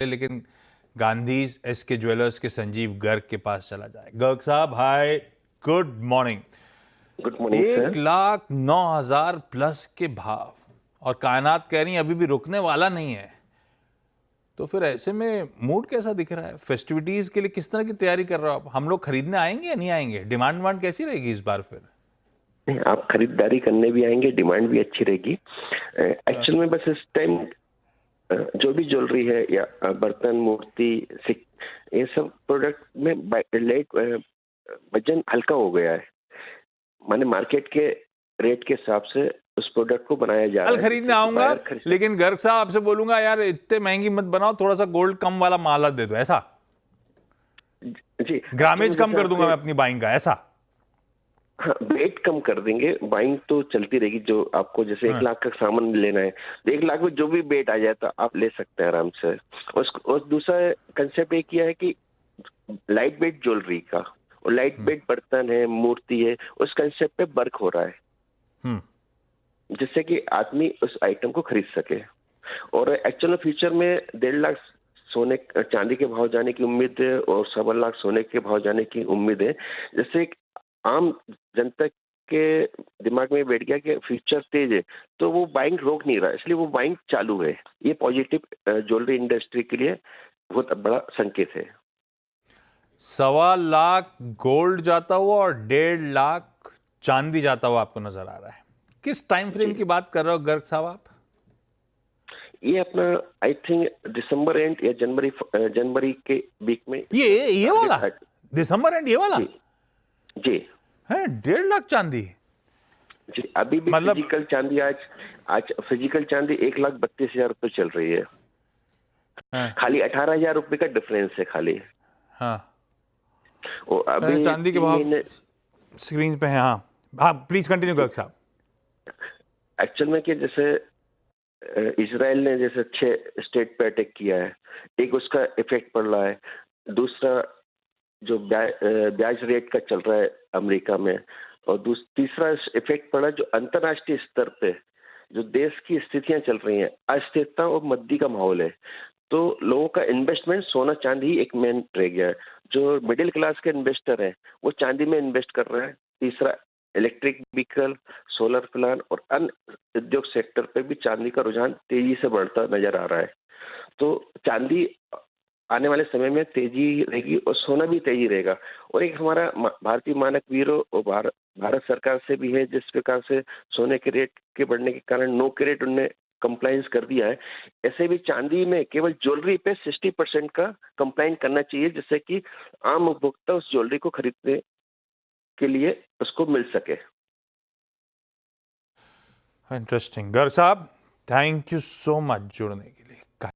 लेकिन Gandhi SK jewellers के संजीव गर्ग के पास चला जाए। गर्ग साहब hi, good morning. Good morning sir. 1,09,000 plus के भाव और कायनात कह रही है अभी भी रुकने वाला नहीं है, तो फिर ऐसे में मूड कैसा दिख रहा है? फेस्टिविटीज के लिए किस तरह की तैयारी कर रहे हो आप? हम लोग खरीदने आएंगे या नहीं आएंगे? डिमांड कैसी रहेगी इस बार फिर? नहीं, आप खरीदारी करने भी आएंगे, डिमांड भी अच्छी रहेगी। एक्चुअल में बस इस टाइम जो भी ज्वेलरी है या बर्तन, मूर्ति, ये सब प्रोडक्ट में लेट वजन हल्का हो गया है। माने मार्केट के रेट के हिसाब से उस प्रोडक्ट को बनाया जा रहा कल है। खरीदने आऊंगा, लेकिन गर्ग साहब आपसे बोलूंगा यार इतने महंगी मत बनाओ, थोड़ा सा गोल्ड कम वाला माला दे दो, ऐसा? जी, ग्रामेज कम कर दूंगा मैं अपनी बाइंग का, ऐसा? हाँ, वेट कम कर देंगे, बाइंग तो चलती रहेगी। जो आपको जैसे 1 लाख का सामान लेना है तो 1 लाख में जो भी वेट आ जाए तो आप ले सकते हैं आराम से। और दूसरा कंसेप्ट ये किया है कि लाइट वेट ज्वेलरी का और लाइट वेट बर्तन है, मूर्ति है, उस कंसेप्ट पे वर्क हो रहा है जिससे कि आदमी उस आइटम को खरीद सके। और एक्चुअल फ्यूचर में 1.5 लाख सोने चांदी के भाव जाने की उम्मीद है और 1.25 लाख सोने के भाव जाने की उम्मीद है। जैसे आम जनता के दिमाग में बैठ गया कि फ्यूचर तेज है, तो वो बाइंग रोक नहीं रहा, इसलिए वो बाइंग चालू है। ये पॉजिटिव ज्वेलरी इंडस्ट्री के लिए बहुत बड़ा संकेत है। 1.25 लाख गोल्ड जाता हुआ और 1.5 लाख चांदी जाता हुआ आपको नजर आ रहा है। किस टाइम फ्रेम की बात कर रहे हो गर्ग साहब आप? ये अपना आई थिंक दिसंबर एंड या जनवरी के वीक में ये वाला दिसंबर एंड ये वाला जी है 1.5 लाख चांदी जी। अभी भी मतलब फिजिकल चांदी आज फिजिकल चांदी 1,32,000 रुपये चल रही है। खाली 18,000 रुपये का डिफरेंस है खाली। हाँ, और अभी चांदी के भाव स्क्रीन पे है। हाँ हाँ, प्लीज कंटिन्यू गर्ग साहब। एक्चुअल में कि जैसे इजराइल ने जैसे 6 स्टेट पे अटैक किया है, एक उसका इफेक्ट पड़ रहा है। दूसरा जो ब्याज रेट का चल रहा है अमेरिका में, और तीसरा इफेक्ट पड़ा जो अंतर्राष्ट्रीय स्तर पे जो देश की स्थितियां चल रही हैं, अस्थिरता और मंदी का माहौल है। तो लोगों का इन्वेस्टमेंट सोना चांदी एक मेन रह गया है। जो मिडिल क्लास के इन्वेस्टर हैं वो चांदी में इन्वेस्ट कर रहे हैं। तीसरा इलेक्ट्रिक व्हीकल, सोलर प्लांट और अन्य उद्योग सेक्टर पे भी चांदी का रुझान तेजी से बढ़ता नजर आ रहा है। तो चांदी आने वाले समय में तेजी रहेगी और सोना भी तेजी रहेगा। और एक हमारा भारतीय मानक ब्यूरो और भारत सरकार से भी है, जिस प्रकार से सोने के रेट के बढ़ने के कारण नो कैरेट उनने कंप्लायंस कर दिया है, ऐसे भी चांदी में केवल ज्वेलरी पे 60% का कंप्लाइन करना चाहिए, जिससे कि आम उपभोक्ता उस ज्वेलरी को खरीदने के लिए उसको मिल सके। इंटरेस्टिंग। गर्ग साहब, थैंक यू सो मच जुड़ने के लिए।